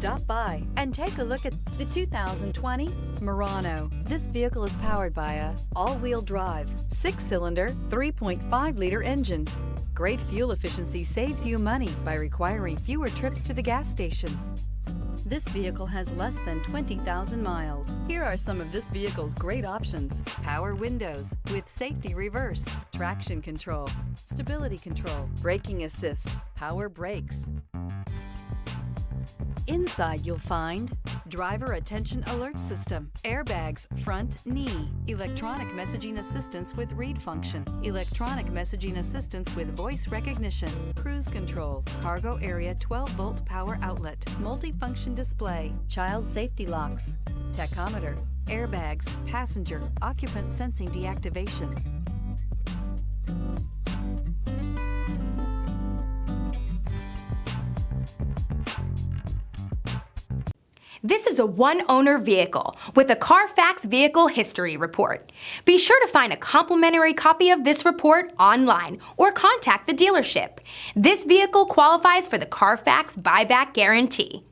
Stop by and take a look at the 2020 Murano. This vehicle is powered by a all-wheel drive, 6-cylinder, 3.5-liter engine. Great fuel efficiency saves you money by requiring fewer trips to the gas station. This vehicle has less than 20,000 miles. Here are some of this vehicle's great options: power windows with safety reverse, traction control, stability control, braking assist, power brakes. Inside you'll find driver attention alert system, airbags, front knee, electronic messaging assistance with read function, electronic messaging assistance with voice recognition, cruise control, cargo area 12-volt power outlet, multifunction display, child safety locks, tachometer, airbags, passenger, occupant sensing deactivation. This is a one-owner vehicle with a Carfax Vehicle History Report. Be sure to find a complimentary copy of this report online or contact the dealership. This vehicle qualifies for the Carfax Buyback Guarantee.